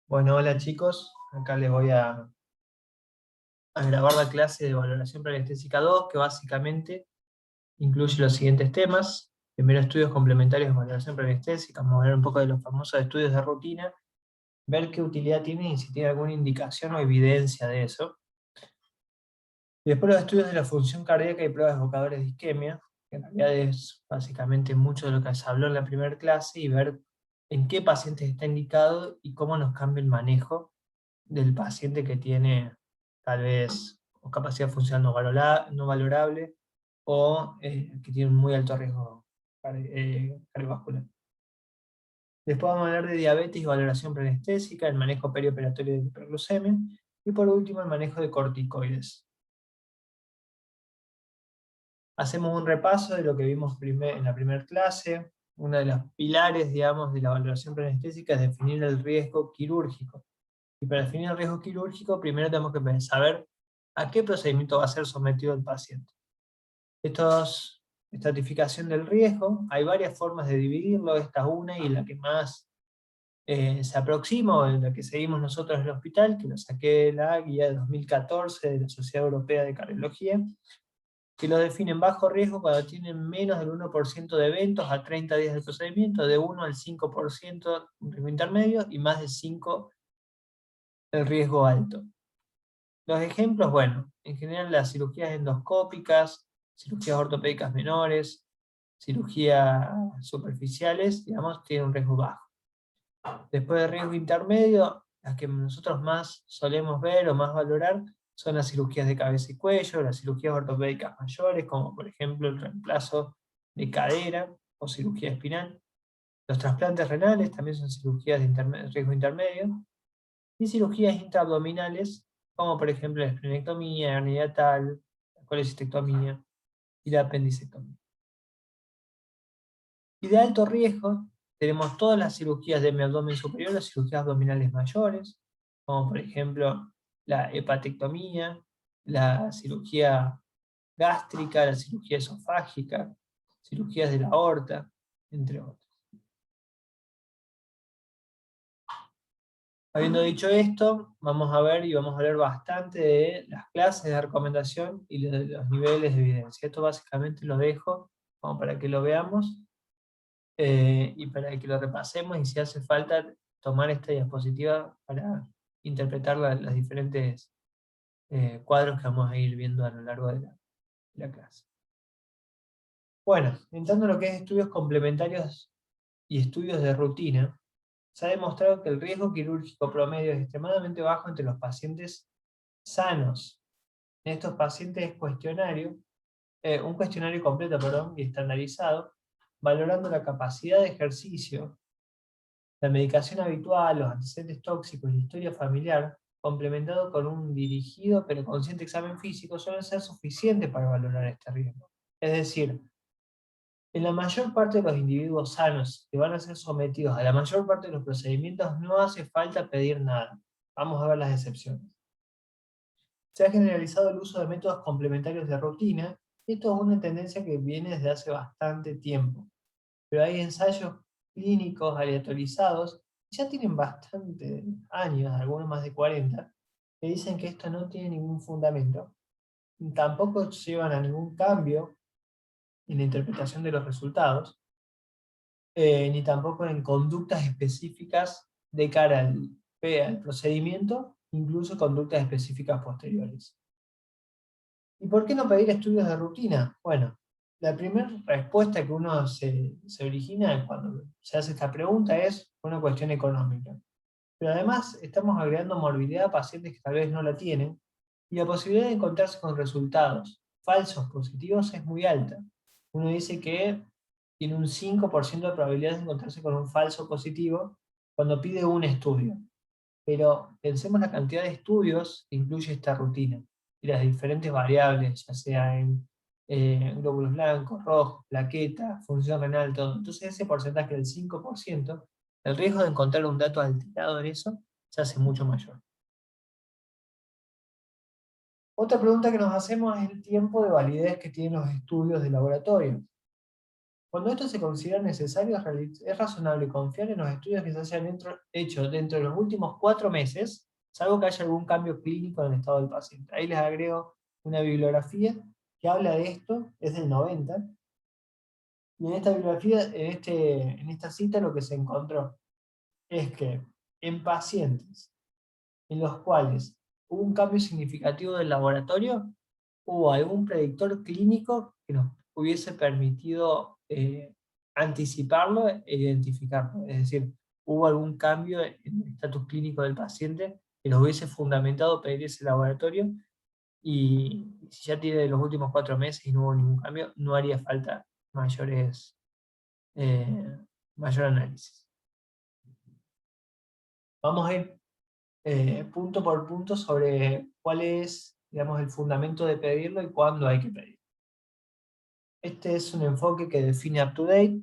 Bueno, hola chicos, acá les voy a grabar la clase de valoración preanestésica 2, que básicamente incluye los siguientes temas. Primero, estudios complementarios de valoración preanestésica, vamos a ver un poco de los famosos estudios de rutina, ver qué utilidad tienen y si tiene alguna indicación o evidencia de eso. Y después los estudios de la función cardíaca y pruebas evocadores de isquemia, que en realidad es básicamente mucho de lo que se habló en la primera clase, y ver en qué pacientes está indicado y cómo nos cambia el manejo del paciente que tiene tal vez o capacidad funcional no valorable o que tiene un muy alto riesgo cardiovascular. Después vamos a hablar de diabetes y valoración preanestésica, el manejo perioperatorio de hiperglucemia y por último el manejo de corticoides. Hacemos un repaso de lo que vimos en la primera clase. Uno de los pilares, digamos, de la valoración preanestésica es definir el riesgo quirúrgico. Y para definir el riesgo quirúrgico, primero tenemos que saber a qué procedimiento va a ser sometido el paciente. Esta estratificación del riesgo, hay varias formas de dividirlo, esta es una y la que más se aproxima, o en la que seguimos nosotros en el hospital, que lo saqué de la guía de 2014 de la Sociedad Europea de Cardiología, que lo definen bajo riesgo cuando tienen menos del 1% de eventos a 30 días del procedimiento, de 1 al 5% un riesgo intermedio y más de 5 el riesgo alto. Los ejemplos, bueno, en general las cirugías endoscópicas, cirugías ortopédicas menores, cirugías superficiales, digamos, tienen un riesgo bajo. Después de riesgo intermedio, las que nosotros más solemos ver o más valorar son las cirugías de cabeza y cuello, las cirugías ortopédicas mayores, como por ejemplo el reemplazo de cadera o cirugía espinal. Los trasplantes renales también son cirugías de riesgo intermedio. Y cirugías intraabdominales, como por ejemplo la esplenectomía, hernia hiatal, la colecistectomía y la apendicectomía. Y de alto riesgo tenemos todas las cirugías de mi abdomen superior, las cirugías abdominales mayores, como por ejemplo la hepatectomía, la cirugía gástrica, la cirugía esofágica, cirugías de la aorta, entre otros. Habiendo dicho esto, vamos a ver y vamos a hablar bastante de las clases de recomendación y de los niveles de evidencia. Esto básicamente lo dejo como para que lo veamos y para que lo repasemos y si hace falta tomar esta diapositiva para interpretar los diferentes cuadros que vamos a ir viendo a lo largo de la clase. Bueno, entrando en lo que es estudios complementarios y estudios de rutina, se ha demostrado que el riesgo quirúrgico promedio es extremadamente bajo entre los pacientes sanos. En estos pacientes un cuestionario completo, perdón, y estandarizado, valorando la capacidad de ejercicio, la medicación habitual, los antecedentes tóxicos y la historia familiar, complementado con un dirigido pero consciente examen físico, suelen ser suficientes para valorar este riesgo. Es decir, en la mayor parte de los individuos sanos que van a ser sometidos a la mayor parte de los procedimientos no hace falta pedir nada. Vamos a ver las excepciones. Se ha generalizado el uso de métodos complementarios de rutina, y esto es una tendencia que viene desde hace bastante tiempo. Pero hay ensayos clínicos aleatorizados, que ya tienen bastante años, algunos más de 40, que dicen que esto no tiene ningún fundamento. Tampoco llevan a ningún cambio en la interpretación de los resultados, ni tampoco en conductas específicas de cara al procedimiento, incluso conductas específicas posteriores. ¿Y por qué no pedir estudios de rutina? Bueno, la primera respuesta que uno se origina cuando se hace esta pregunta es una cuestión económica. Pero además estamos agregando morbididad a pacientes que tal vez no la tienen y la posibilidad de encontrarse con resultados falsos positivos es muy alta. Uno dice que tiene un 5% de probabilidad de encontrarse con un falso positivo cuando pide un estudio. Pero pensemos la cantidad de estudios que incluye esta rutina y las diferentes variables, ya sea en glóbulos blancos, rojos, plaquetas, función renal, todo. Entonces ese porcentaje del 5%, el riesgo de encontrar un dato alterado en eso se hace mucho mayor. Otra pregunta que nos hacemos es el tiempo de validez que tienen los estudios de laboratorio. Cuando esto se considera necesario, es razonable confiar en los estudios que se hayan hecho dentro de los últimos 4 meses, salvo que haya algún cambio clínico en el estado del paciente. Ahí les agrego una bibliografía que habla de esto, es del 90, y en esta bibliografía, en esta cita, lo que se encontró es que en pacientes en los cuales hubo un cambio significativo del laboratorio, hubo algún predictor clínico que nos hubiese permitido anticiparlo e identificarlo. Es decir, hubo algún cambio en el estatus clínico del paciente que nos hubiese fundamentado pedir ese laboratorio, y si ya tiene los últimos 4 meses y no hubo ningún cambio, no haría falta eh, mayor análisis. Vamos a ir punto por punto sobre cuál es, digamos, el fundamento de pedirlo y cuándo hay que pedirlo. Este es un enfoque que define UpToDate,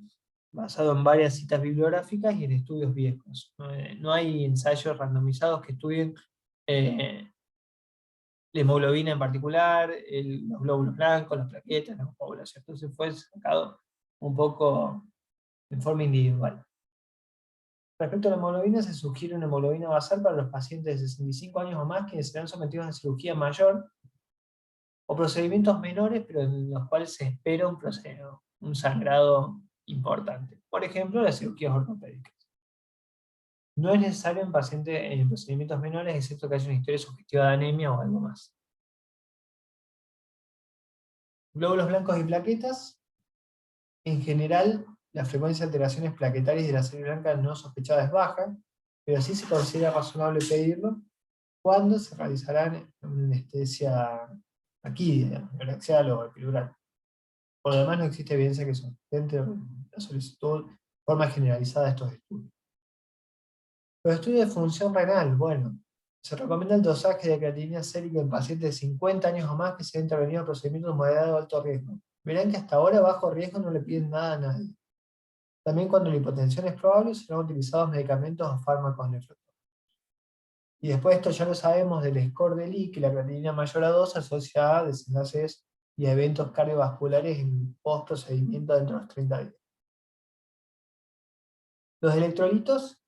basado en varias citas bibliográficas y en estudios viejos. No hay ensayos randomizados que estudien la hemoglobina en particular, los glóbulos blancos, las plaquetas, la coagulación. Entonces fue sacado un poco en forma individual. Respecto a la hemoglobina, se sugiere una hemoglobina basal para los pacientes de 65 años o más que serán sometidos a cirugía mayor o procedimientos menores, pero en los cuales se espera un sangrado importante. Por ejemplo, las cirugías ortopédicas. No es necesario en procedimientos menores, excepto que haya una historia sugestiva de anemia o algo más. Glóbulos blancos y plaquetas. En general, la frecuencia de alteraciones plaquetarias de la sangre blanca no sospechada es baja, pero sí se considera razonable pedirlo cuando se realizarán una anestesia aquí, axial o epidural. Por lo demás, no existe evidencia que sustente la solicitud de forma generalizada de estos estudios. Los estudios de función renal, bueno, se recomienda el dosaje de creatinina sérica en pacientes de 50 años o más que se han intervenido en procedimientos de moderado o alto riesgo. Verán que hasta ahora bajo riesgo no le piden nada a nadie. También cuando la hipotensión es probable, serán utilizados medicamentos o fármacos nefrotóxicos. Y después esto ya lo sabemos del score de Lee, que la creatinina mayor a 2 asocia a desenlaces y a eventos cardiovasculares en post-procedimiento dentro de los 30 días. Los electrolitos,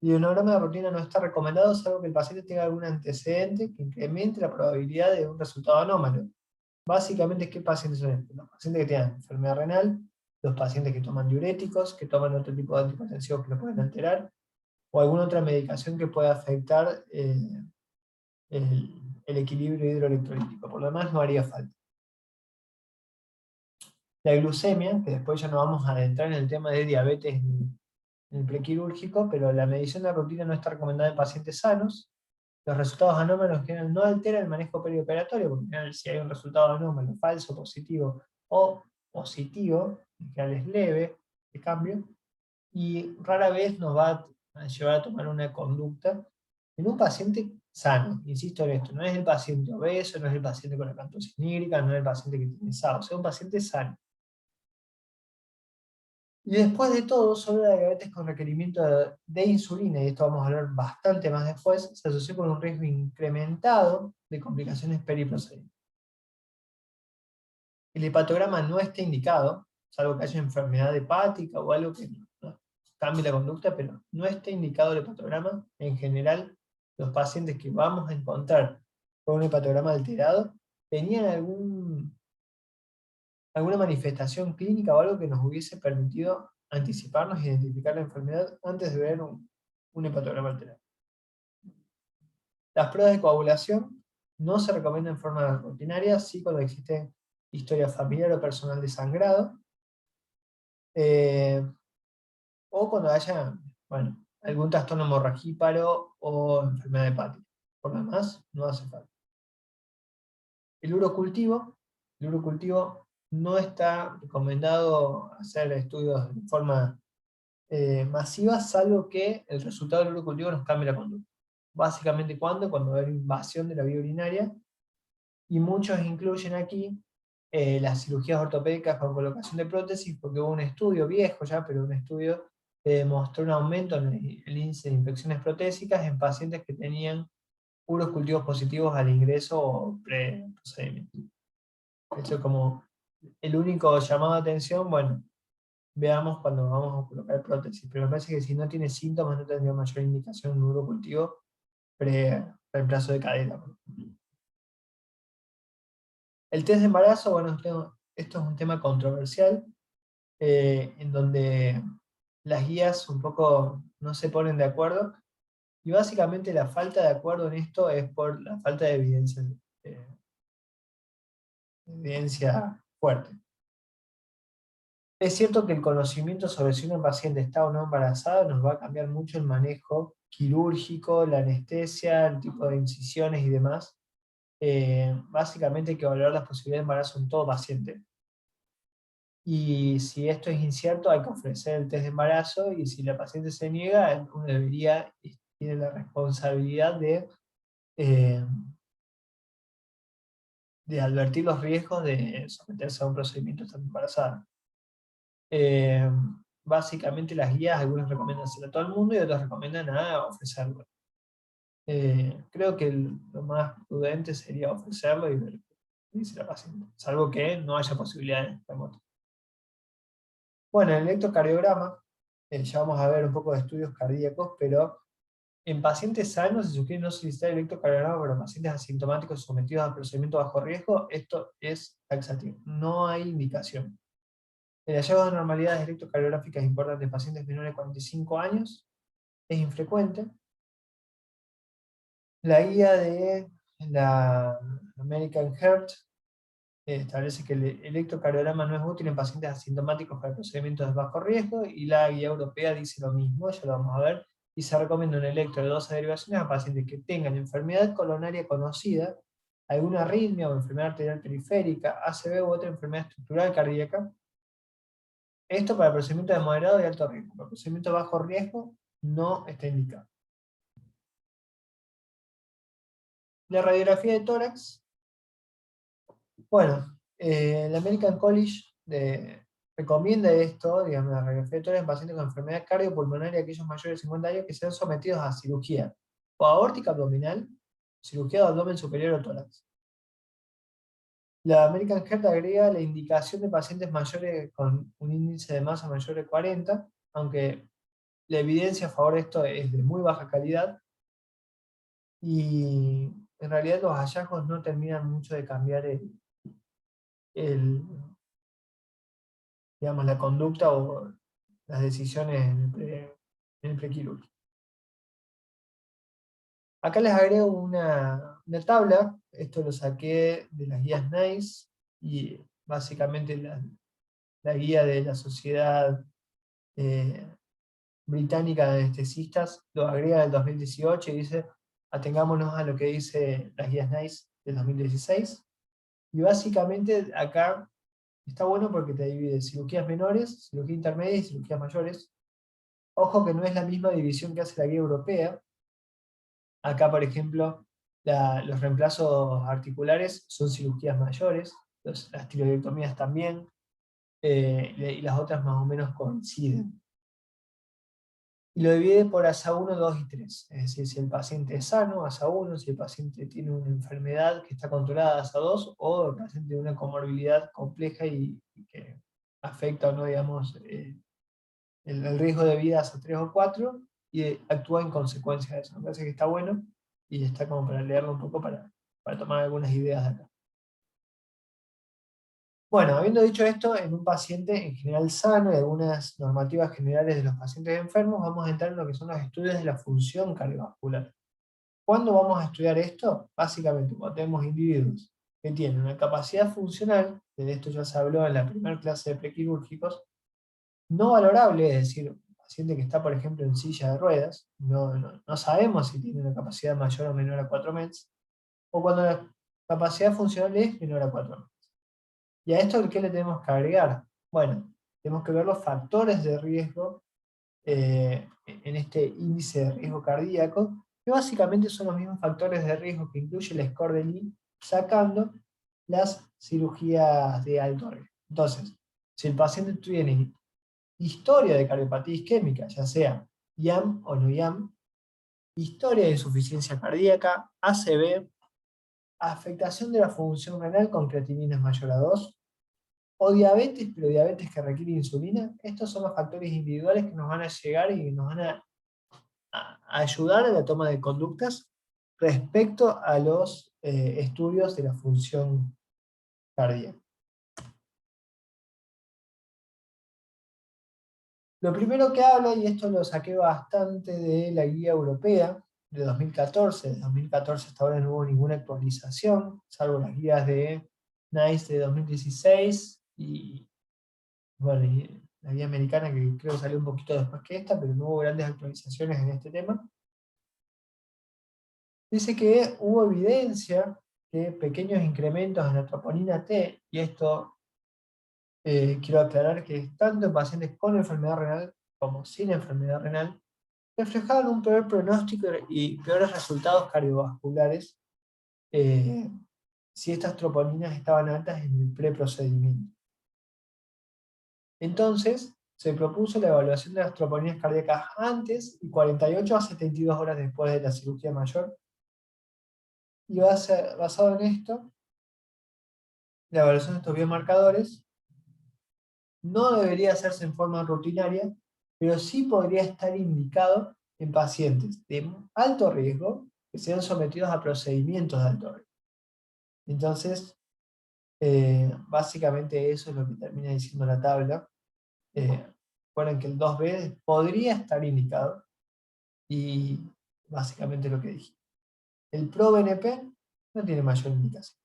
y el ionograma de rutina no está recomendado salvo que el paciente tenga algún antecedente que incremente la probabilidad de un resultado anómalo. Básicamente, ¿qué pacientes son estos? Los pacientes que tengan enfermedad renal, los pacientes que toman diuréticos, que toman otro tipo de antihipertensivos que lo pueden alterar, o alguna otra medicación que pueda afectar el equilibrio hidroelectrolítico. Por lo demás, no haría falta. La glucemia, que después ya no vamos a adentrar en el tema de diabetes en el prequirúrgico, pero la medición de rutina no está recomendada en pacientes sanos. Los resultados anómalos en general no alteran el manejo perioperatorio, porque en general si hay un resultado anómalo, falso, positivo o positivo, en general es leve el cambio, y rara vez nos va a llevar a tomar una conducta en un paciente sano. Insisto en esto, no es el paciente obeso, no es el paciente con acantosis nígrica, no es el paciente que tiene SAO, es un paciente sano. Y después de todo, solo la diabetes con requerimiento de insulina, y esto vamos a hablar bastante más después, se asocia con un riesgo incrementado de complicaciones periprocedentes. El hepatograma no está indicado, salvo que haya enfermedad hepática o algo que no cambie la conducta, pero no está indicado el hepatograma. En general, los pacientes que vamos a encontrar con un hepatograma alterado tenían alguna manifestación clínica o algo que nos hubiese permitido anticiparnos e identificar la enfermedad antes de ver un hepatograma alterado. Las pruebas de coagulación no se recomiendan en forma rutinaria, sí cuando existe historia familiar o personal de sangrado, o cuando haya, bueno, algún trastorno hemorragíparo o enfermedad hepática. Por lo demás, no hace falta. El urocultivo no está recomendado hacer estudios de forma masiva, salvo que el resultado del urocultivo nos cambie la conducta. Básicamente, cuando hay invasión de la vía urinaria, y muchos incluyen aquí las cirugías ortopédicas con colocación de prótesis, porque hubo un estudio viejo ya, pero un estudio que demostró un aumento en el índice de infecciones protésicas en pacientes que tenían puros cultivos positivos al ingreso o pre-procedimiento. Eso como el único llamado de atención, bueno, veamos cuando vamos a colocar prótesis. Pero me parece que si no tiene síntomas no tendría mayor indicación un urocultivo pre-reemplazo de cadera. El test de embarazo, bueno, esto es un tema controversial, en donde las guías un poco no se ponen de acuerdo, y básicamente la falta de acuerdo en esto es por la falta eh, de evidencia fuerte. Es cierto que el conocimiento sobre si una paciente está o no embarazada nos va a cambiar mucho el manejo quirúrgico, la anestesia, el tipo de incisiones y demás. Básicamente hay que valorar las posibilidades de embarazo en todo paciente. Y si esto es incierto, hay que ofrecer el test de embarazo, y si la paciente se niega, uno debería, tiene la responsabilidad eh, de advertir los riesgos de someterse a un procedimiento estando embarazada. Eh, Básicamente las guías, algunas recomiendan hacerlo a todo el mundo y otras recomiendan ofrecerlo. Creo que lo más prudente sería ofrecerlo y ver qué dice la paciente, salvo que no haya posibilidades remotas. Bueno, en el electrocardiograma, ya vamos a ver un poco de estudios cardíacos, pero en pacientes sanos se sugiere no solicitar el electrocardiograma para pacientes asintomáticos sometidos a procedimiento bajo riesgo. Esto es taxativo, no hay indicación. El hallazgo de anormalidades electrocardiográficas importantes en pacientes menores de 45 años es infrecuente. La guía de la American Heart establece que el electrocardiograma no es útil en pacientes asintomáticos para procedimientos de bajo riesgo, y la guía europea dice lo mismo, ya lo vamos a ver, y se recomienda un electro de 12 derivaciones a pacientes que tengan enfermedad coronaria conocida, alguna arritmia o enfermedad arterial periférica, ACV u otra enfermedad estructural cardíaca. Esto para procedimientos de moderado y alto riesgo. Para procedimientos de bajo riesgo no está indicado. La radiografía de tórax. Bueno, el American College recomienda esto, digamos, la radiografía de tórax en pacientes con enfermedad cardiopulmonaria, aquellos mayores de 50 años que sean sometidos a cirugía o aórtica abdominal, cirugía de abdomen superior o tórax. La American Heart agrega la indicación de pacientes mayores con un índice de masa mayor de 40, aunque la evidencia a favor de esto es de muy baja calidad, y en realidad los hallazgos no terminan mucho de cambiar el, digamos, la conducta o las decisiones en el prequirúrgico. Acá les agrego una tabla, esto lo saqué de las guías NICE, y básicamente la guía de la Sociedad eh, Británica de Anestesistas lo agrega en el 2018 y dice: atengámonos a lo que dice las guías NICE del 2016, y básicamente acá está bueno porque te divide cirugías menores, cirugía intermedia y cirugías mayores. Ojo que no es la misma división que hace la guía europea. Acá, por ejemplo, los reemplazos articulares son cirugías mayores, las tiroidectomías también, y las otras más o menos coinciden. Y lo divide por ASA 1, 2 y 3. Es decir, si el paciente es sano, ASA 1; si el paciente tiene una enfermedad que está controlada, ASA 2; o el paciente tiene una comorbilidad compleja y que afecta o no, digamos, el riesgo de vida ASA 3 o 4, y actúa en consecuencia de eso. Me parece que está bueno, y está como para leerlo un poco para tomar algunas ideas de acá. Bueno, habiendo dicho esto, en un paciente en general sano y algunas normativas generales de los pacientes enfermos, vamos a entrar en lo que son los estudios de la función cardiovascular. ¿Cuándo vamos a estudiar esto? Básicamente cuando tenemos individuos que tienen una capacidad funcional, de esto ya se habló en la primera clase de prequirúrgicos, no valorable, es decir, un paciente que está, por ejemplo, en silla de ruedas, no sabemos si tiene una capacidad mayor o menor a 4 meds, o cuando la capacidad funcional es menor a 4 meds. ¿Y a esto qué le tenemos que agregar? Bueno, tenemos que ver los factores de riesgo en este índice de riesgo cardíaco, que básicamente son los mismos factores de riesgo que incluye el score de Lee, sacando las cirugías de alto riesgo. Entonces, si el paciente tiene historia de cardiopatía isquémica, ya sea IAM o no IAM, historia de insuficiencia cardíaca, ACV, afectación de la función renal con creatinina mayor a 2, o diabetes, pero diabetes que requiere insulina. Estos son los factores individuales que nos van a llegar y nos van a ayudar a la toma de conductas respecto a los estudios de la función cardíaca. Lo primero que habla, y esto lo saqué bastante de la guía europea de 2014, de 2014 hasta ahora no hubo ninguna actualización, salvo las guías de NICE de 2016 y, bueno, y la guía americana que creo que salió un poquito después que esta, pero no hubo grandes actualizaciones en este tema. Dice que hubo evidencia que pequeños incrementos en la troponina T, y esto quiero aclarar que es tanto en pacientes con enfermedad renal como sin enfermedad renal, reflejaban un peor pronóstico y peores resultados cardiovasculares si estas troponinas estaban altas en el preprocedimiento. Entonces, se propuso la evaluación de las troponinas cardíacas antes y 48 a 72 horas después de la cirugía mayor, y basado en esto, la evaluación de estos biomarcadores no debería hacerse en forma rutinaria, pero sí podría estar indicado en pacientes de alto riesgo que sean sometidos a procedimientos de alto riesgo. Entonces, básicamente eso es lo que termina diciendo la tabla. Recuerden que el 2B podría estar indicado, y básicamente lo que dije. El PRO-BNP no tiene mayor indicación.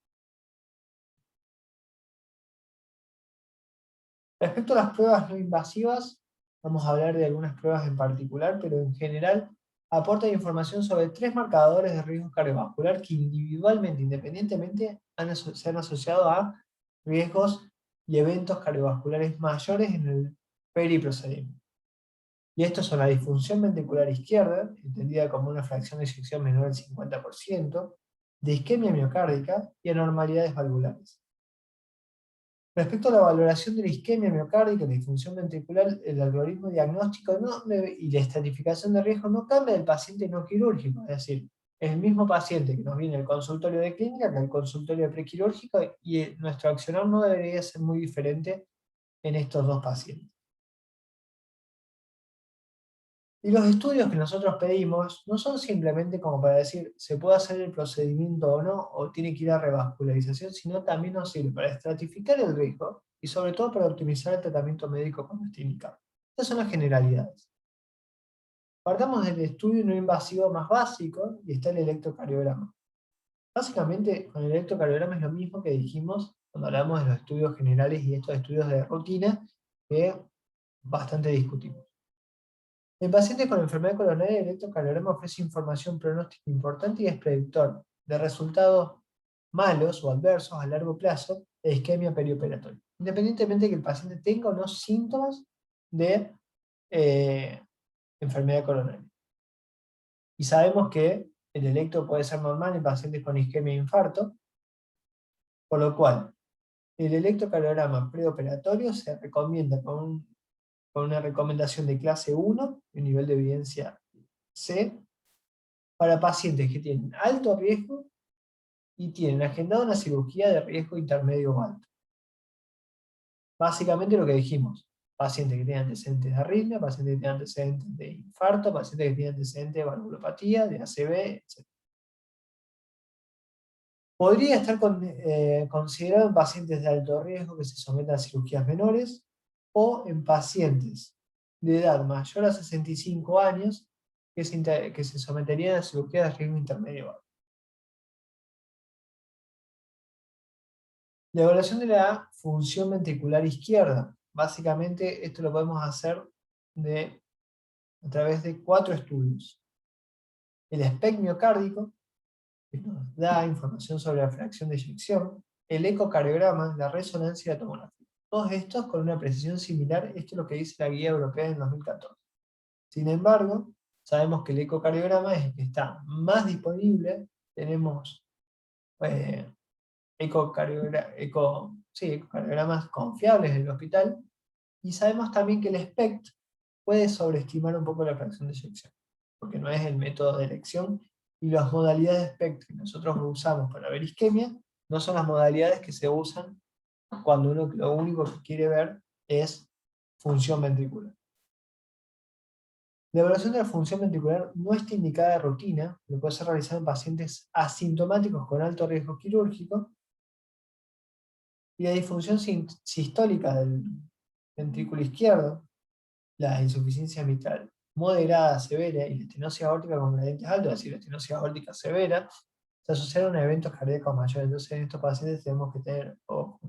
Respecto a las pruebas no invasivas, vamos a hablar de algunas pruebas en particular, pero en general aportan información sobre 3 marcadores de riesgo cardiovascular que individualmente, independientemente, se han asociado a riesgos y eventos cardiovasculares mayores en el periprocedimiento. Y estos son la disfunción ventricular izquierda, entendida como una fracción de eyección menor al 50%, de isquemia miocárdica y anormalidades valvulares. Respecto a la valoración de la isquemia miocárdica y la disfunción ventricular, el algoritmo diagnóstico y la estratificación de riesgo no cambia del paciente no quirúrgico, es decir, es el mismo paciente que nos viene al consultorio de clínica que al consultorio prequirúrgico, y nuestro accionar no debería ser muy diferente en estos dos pacientes. Y los estudios que nosotros pedimos no son simplemente como para decir se puede hacer el procedimiento o no, o tiene que ir a revascularización, sino también nos sirve para estratificar el riesgo y sobre todo para optimizar el tratamiento médico cuando esté indicado. Estas son las generalidades. Partamos del estudio no invasivo más básico y está el electrocardiograma. Básicamente, con el electrocardiograma es lo mismo que dijimos cuando hablamos de los estudios generales y estos estudios de rutina que bastante discutimos. En pacientes con enfermedad coronaria, el electrocardiograma ofrece información pronóstica importante y es predictor de resultados malos o adversos a largo plazo de isquemia perioperatoria, independientemente de que el paciente tenga o no síntomas de enfermedad coronaria. Y sabemos que el electro puede ser normal en pacientes con isquemia e infarto, por lo cual el electrocardiograma preoperatorio se recomienda con una recomendación de clase 1, un nivel de evidencia C, para pacientes que tienen alto riesgo y tienen agendada una cirugía de riesgo intermedio o alto. Básicamente lo que dijimos: pacientes que tienen antecedentes de arritmia, pacientes que tienen antecedentes de infarto, pacientes que tienen antecedentes de valvulopatía, de ACV, etc. Podría estar considerado en pacientes de alto riesgo que se sometan a cirugías menores, o en pacientes de edad mayor a 65 años que se someterían a cirugía de riesgo intermedio alto. La evaluación de la función ventricular izquierda. Básicamente esto lo podemos hacer a través de 4 estudios. El SPECT miocárdico, que nos da información sobre la fracción de eyección, el ecocardiograma, la resonancia y la tomografía. Todos estos con una precisión similar, esto es lo que dice la guía europea en 2014. Sin embargo, sabemos que el ecocardiograma es el que está más disponible. Tenemos ecocardiogramas confiables en el hospital, y sabemos también que el SPECT puede sobreestimar un poco la fracción de eyección, porque no es el método de elección, y las modalidades de SPECT que nosotros usamos para ver isquemia no son las modalidades que se usan cuando uno lo único que quiere ver es función ventricular. La evaluación de la función ventricular no está indicada de rutina, pero puede ser realizada en pacientes asintomáticos con alto riesgo quirúrgico, y la disfunción sistólica del ventrículo izquierdo, la insuficiencia mitral moderada, severa y la estenosis aórtica con gradientes altos, es decir, la estenosis aórtica severa, se asociaron a eventos cardíacos mayores. Entonces en estos pacientes tenemos que tener ojo.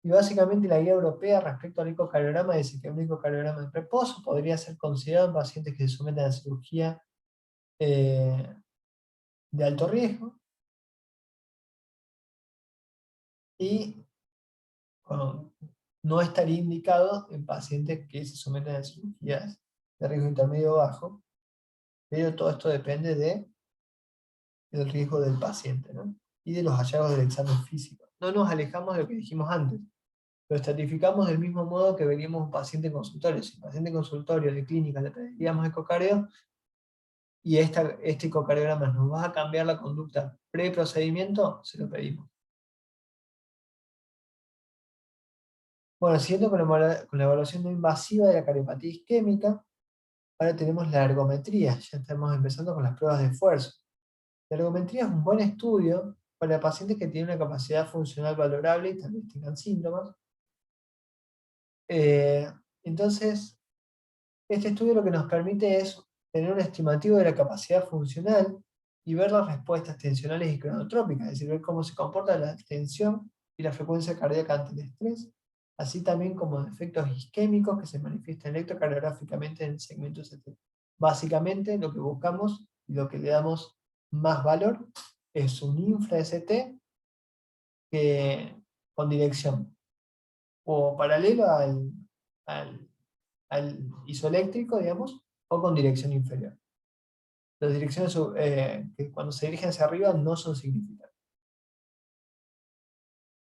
Y básicamente la guía europea respecto al ecocardiograma dice que un ecocardiograma en reposo podría ser considerado en pacientes que se someten a cirugía de alto riesgo, y bueno, no estaría indicado en pacientes que se someten a cirugías de riesgo intermedio o bajo, pero todo esto depende del riesgo del paciente, ¿no? Y de los hallazgos del examen físico. No nos alejamos de lo que dijimos antes. Lo estratificamos del mismo modo que veríamos un paciente en consultorio. Si el paciente en consultorio de clínica le pediríamos ecocardio, y este ecocardiograma nos va a cambiar la conducta pre-procedimiento, se lo pedimos. Bueno, siguiendo con la evaluación no invasiva de la cardiopatía isquémica, ahora tenemos la ergometría. Ya estamos empezando con las pruebas de esfuerzo. La ergometría es un buen estudio para pacientes que tienen una capacidad funcional valorable y también tengan síntomas. Entonces, este estudio lo que nos permite es tener un estimativo de la capacidad funcional y ver las respuestas tensionales y cronotrópicas, es decir, ver cómo se comporta la tensión y la frecuencia cardíaca ante el estrés, así también como efectos isquémicos que se manifiestan electrocardiográficamente en el segmento CT. Básicamente lo que buscamos y lo que le damos más valor es un infra-ST con dirección o paralelo al al isoeléctrico, digamos, o con dirección inferior. Las direcciones que cuando se dirigen hacia arriba no son significativas.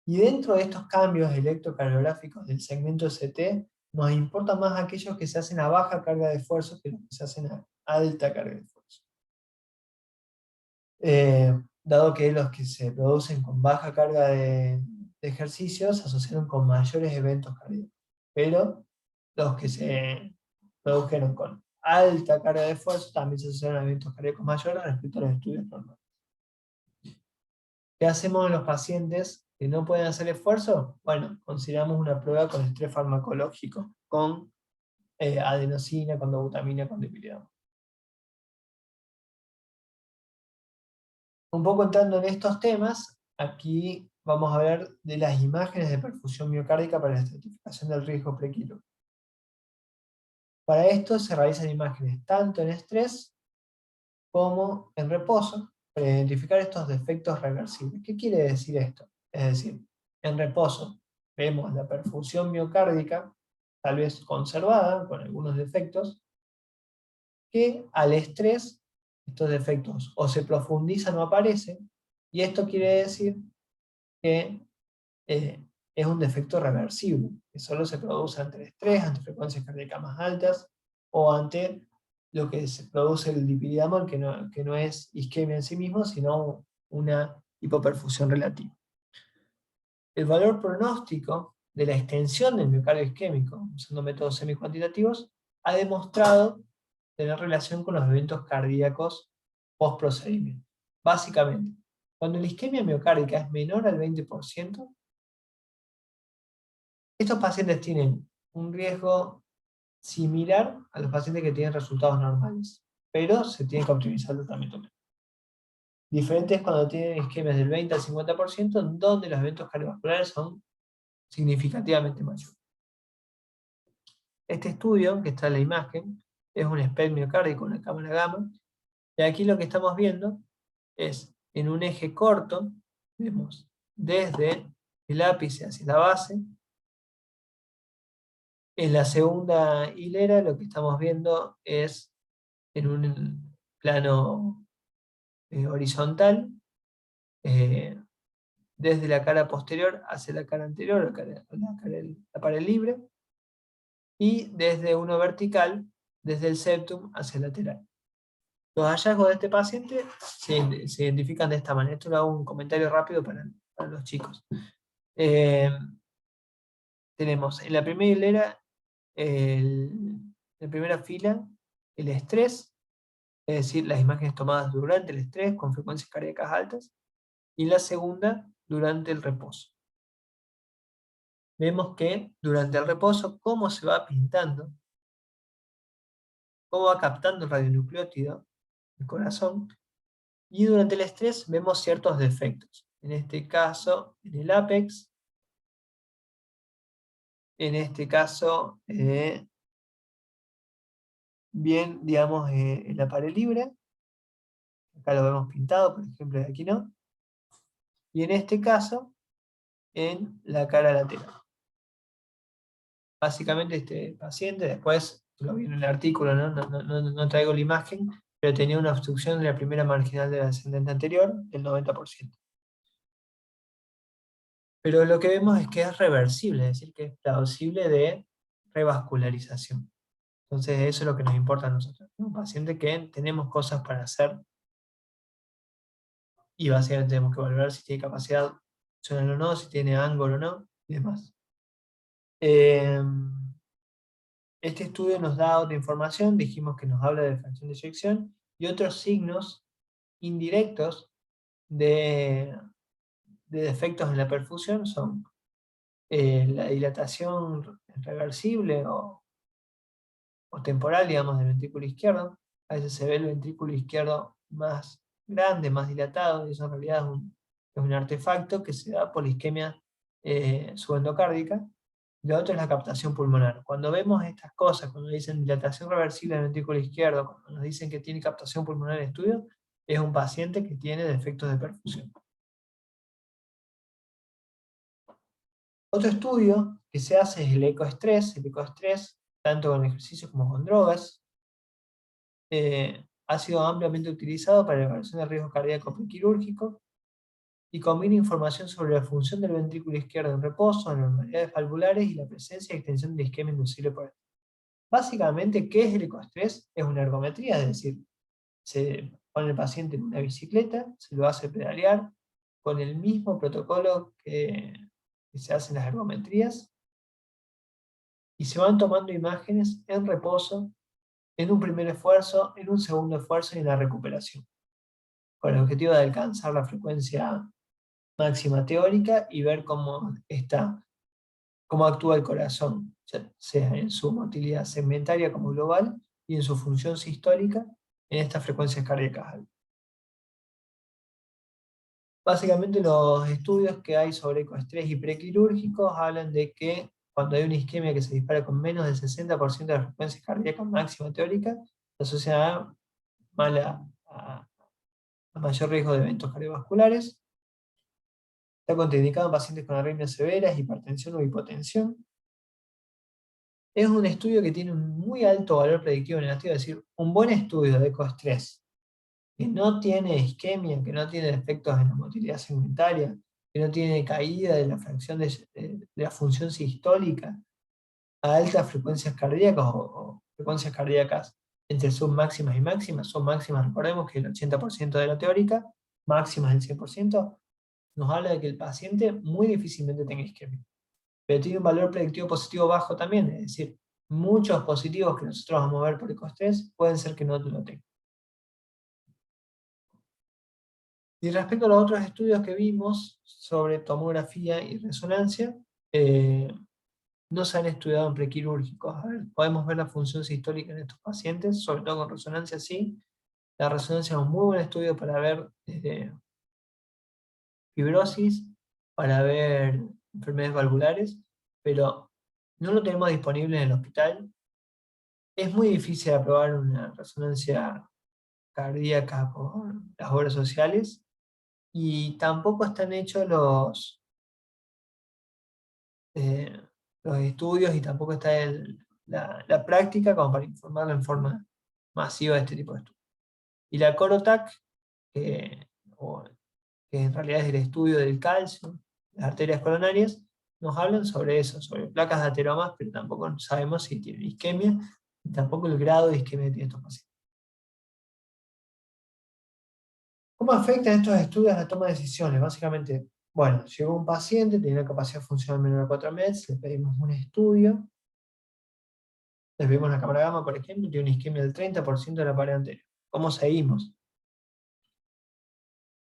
Y dentro de estos cambios electrocardiográficos del segmento ST, nos importan más aquellos que se hacen a baja carga de esfuerzo que los que se hacen a alta carga de esfuerzo. Dado que los que se producen con baja carga de ejercicio se asociaron con mayores eventos cardíacos, pero los que se produjeron con alta carga de esfuerzo también se asociaron a eventos cardíacos mayores respecto a los estudios normales. ¿Qué hacemos en los pacientes que no pueden hacer esfuerzo? Bueno, consideramos una prueba con estrés farmacológico, con adenosina, con dobutamina, con dipiridono. Un poco entrando en estos temas, aquí vamos a ver de las imágenes de perfusión miocárdica para la estratificación del riesgo prequirúrgico. Para esto se realizan imágenes tanto en estrés como en reposo para identificar estos defectos reversibles. ¿Qué quiere decir esto? Es decir, en reposo vemos la perfusión miocárdica, tal vez conservada, con algunos defectos, que al estrés estos defectos o se profundizan o aparecen, y esto quiere decir que es un defecto reversible, que solo se produce ante el estrés, ante frecuencias cardíacas más altas, o ante lo que se produce el lipidamol, que no es isquemia en sí mismo, sino una hipoperfusión relativa. El valor pronóstico de la extensión del miocardio isquémico, usando métodos semicuantitativos, ha demostrado tener relación con los eventos cardíacos post-procedimiento. Básicamente, cuando la isquemia miocárdica es menor al 20%, estos pacientes tienen un riesgo similar a los pacientes que tienen resultados normales, pero se tiene que optimizar el tratamiento. Diferente es cuando tienen isquemias del 20 al 50%, donde los eventos cardiovasculares son significativamente mayores. Este estudio, que está en la imagen, es un SPECT miocárdico, una cámara gamma, y aquí lo que estamos viendo es en un eje corto, vemos desde el ápice hacia la base. En la segunda hilera lo que estamos viendo es en un plano horizontal, desde la cara posterior hacia la cara anterior, la pared libre, y desde uno vertical, desde el septum hacia el lateral. Los hallazgos de este paciente se identifican de esta manera. Esto lo hago un comentario rápido para los chicos. Eh, Tenemos en la primera hilera, la primera fila, el estrés, es decir, las imágenes tomadas durante el estrés con frecuencias cardíacas altas, y la segunda, durante el reposo. Vemos que durante el reposo, cómo se va pintando, cómo va captando el radionucleótido, el corazón, y durante el estrés vemos ciertos defectos. En este caso, en el ápex, en este caso, bien, digamos, en la pared libre, acá lo vemos pintado, por ejemplo, de aquí no, y en este caso, en la cara lateral. Básicamente este paciente, después lo vi en el artículo, no traigo la imagen, pero tenía una obstrucción de la primera marginal del ascendente anterior del 90%. Pero lo que vemos es que es reversible, es decir, que es plausible de revascularización. Entonces eso es lo que nos importa a nosotros. Un paciente que tenemos cosas para hacer y básicamente tenemos que valorar si tiene capacidad funcional o no, si tiene ángulo o no, y demás. Este estudio nos da otra información, dijimos que nos habla de fracción de eyección y otros signos indirectos de, de defectos en la perfusión son la dilatación reversible o temporal, digamos, del ventrículo izquierdo. A veces se ve el ventrículo izquierdo más grande, más dilatado, y eso en realidad es un artefacto que se da por la isquemia subendocárdica. Y lo otro es la captación pulmonar. Cuando vemos estas cosas, cuando dicen dilatación reversible del ventrículo izquierdo, cuando nos dicen que tiene captación pulmonar en estudio, es un paciente que tiene defectos de perfusión. Otro estudio que se hace es el ecoestrés. El ecoestrés, tanto con ejercicios como con drogas, ha sido ampliamente utilizado para la evaluación de riesgo cardíaco prequirúrgico y combina información sobre la función del ventrículo izquierdo en reposo, anormalidades valvulares y la presencia y extensión de isquemia inducible por estrés. Básicamente, ¿qué es el ecoestrés? Es una ergometría, es decir, se pone el paciente en una bicicleta, se lo hace pedalear con el mismo protocolo que se hacen las ergometrías y se van tomando imágenes en reposo, en un primer esfuerzo, en un segundo esfuerzo y en la recuperación, con el objetivo de alcanzar la frecuencia máxima teórica y ver cómo actúa el corazón, sea en su motilidad segmentaria como global y en su función sistólica en estas frecuencias cardíacas altas. Básicamente los estudios que hay sobre ecoestrés y prequirúrgicos hablan de que cuando hay una isquemia que se dispara con menos del 60% de la frecuencia cardíaca máxima teórica, se asocia a mayor riesgo de eventos cardiovasculares. Está contraindicado en pacientes con arritmias severas, hipertensión o hipotensión. Es un estudio que tiene un muy alto valor predictivo negativo, es decir, un buen estudio de ecoestrés que no tiene isquemia, que no tiene defectos en la motilidad segmentaria, que no tiene caída de la fracción de la función sistólica a altas frecuencias cardíacas o frecuencias cardíacas entre submáximas y máximas, submáximas, recordemos que el 80% de la teórica, máximas el 100%, nos habla de que el paciente muy difícilmente tenga isquemia. Pero tiene un valor predictivo positivo bajo también, es decir, muchos positivos que nosotros vamos a ver por ecoestrés pueden ser que no lo tengan. Y respecto a los otros estudios que vimos sobre tomografía y resonancia, no se han estudiado en prequirúrgicos. A ver, podemos ver la función sistólica en estos pacientes, sobre todo con resonancia sí. La resonancia es un muy buen estudio para ver fibrosis, para ver enfermedades valvulares, pero no lo tenemos disponible en el hospital. Es muy difícil aprobar una resonancia cardíaca por las obras sociales y tampoco están hechos eh, los estudios y tampoco está la práctica como para informarlo en forma masiva de este tipo de estudios. Y la Corotac, que, que en realidad es el estudio del calcio, las arterias coronarias, nos hablan sobre eso, sobre placas de ateromas, pero tampoco sabemos si tienen isquemia y tampoco el grado de isquemia que tienen estos pacientes. ¿Cómo afectan estos estudios a la toma de decisiones? Básicamente, Bueno, llegó un paciente, tiene una capacidad funcional menor a 4 meds, le pedimos un estudio, le pedimos la cámara gamma, por ejemplo, tiene una isquemia del 30% de la pared anterior. ¿Cómo seguimos?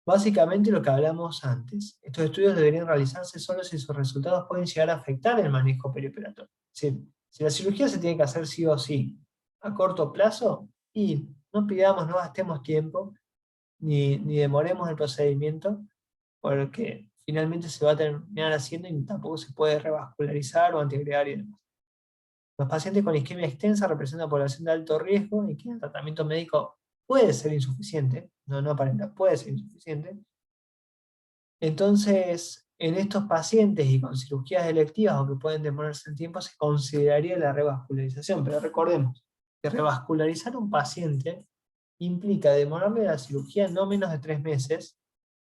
Básicamente lo que hablamos antes. Estos estudios deberían realizarse solo si sus resultados pueden llegar a afectar el manejo perioperatorio. Si la cirugía se tiene que hacer sí o sí a corto plazo, y no pidamos, no gastemos tiempo, ni demoremos el procedimiento, porque finalmente se va a terminar haciendo y tampoco se puede revascularizar o antiagregar y demás. Los pacientes con isquemia extensa representan población de alto riesgo y que el tratamiento médico puede ser insuficiente, no aparenta, puede ser insuficiente. Entonces, en estos pacientes y con cirugías electivas, aunque pueden demorarse el tiempo, se consideraría la revascularización. Pero recordemos que revascularizar un paciente implica demorarle la cirugía no menos de 3 meses,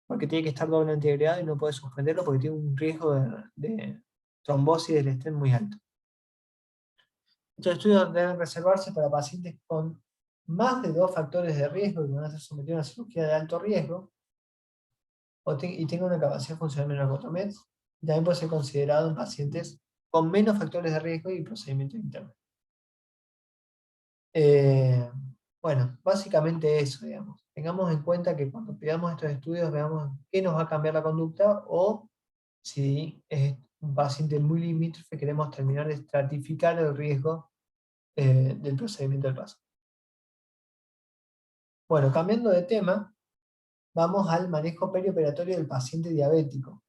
porque tiene que estar doble antiagregado y no puede suspenderlo porque tiene un riesgo de trombosis del stent muy alto. Estos estudios deben reservarse para pacientes con más de 2 factores de riesgo que van a ser sometidos a una cirugía de alto riesgo y tenga una capacidad funcional menor a 4 meses. Y también puede ser considerado en pacientes con menos factores de riesgo y procedimientos internos. Eh, bueno, básicamente eso, digamos. Tengamos en cuenta que cuando pidamos estos estudios veamos qué nos va a cambiar la conducta o si es un paciente muy limítrofe queremos terminar de estratificar el riesgo del procedimiento del paciente. Bueno, cambiando de tema, vamos al manejo perioperatorio del paciente diabético.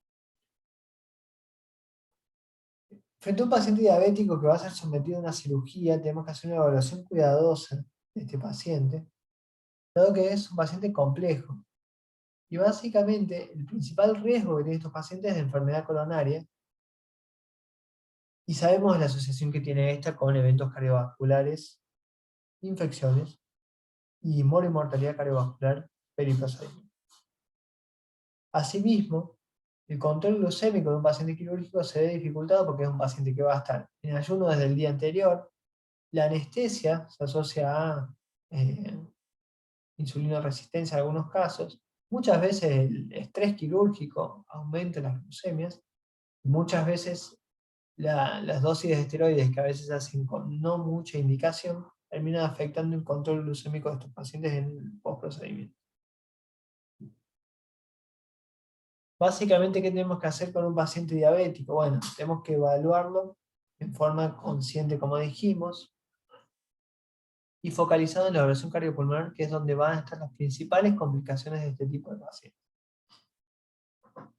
Frente a un paciente diabético que va a ser sometido a una cirugía, tenemos que hacer una evaluación cuidadosa de este paciente, dado que es un paciente complejo. Y básicamente el principal riesgo que tienen estos pacientes es de enfermedad coronaria, y sabemos la asociación que tiene esta con eventos cardiovasculares, infecciones y mortalidad cardiovascular periprosaica. Asimismo, el control glucémico de un paciente quirúrgico se ve dificultado porque es un paciente que va a estar en ayuno desde el día anterior. La anestesia se asocia a insulinoresistencia en algunos casos. Muchas veces el estrés quirúrgico aumenta las glucemias. Muchas veces las dosis de esteroides que a veces se hacen con no mucha indicación terminan afectando el control glucémico de estos pacientes en el postprocedimiento. Básicamente, ¿qué tenemos que hacer con un paciente diabético? Bueno, tenemos que evaluarlo en forma consciente, como dijimos, y focalizado en la evaluación cardiopulmonar, que es donde van a estar las principales complicaciones de este tipo de pacientes.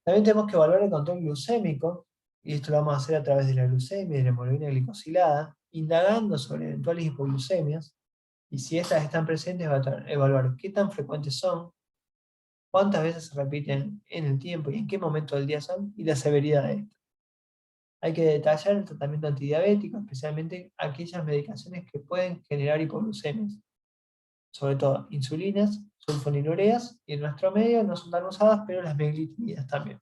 También tenemos que evaluar el control glucémico, y esto lo vamos a hacer a través de la glucemia y de la hemoglobina glicosilada, indagando sobre eventuales hipoglucemias, y si estas están presentes, va a evaluar qué tan frecuentes son, cuántas veces se repiten en el tiempo y en qué momento del día son, y la severidad de esto. Hay que detallar el tratamiento antidiabético, especialmente aquellas medicaciones que pueden generar hipoglucemias, sobre todo insulinas, sulfonilureas, y en nuestro medio no son tan usadas, pero las meglitinidas también.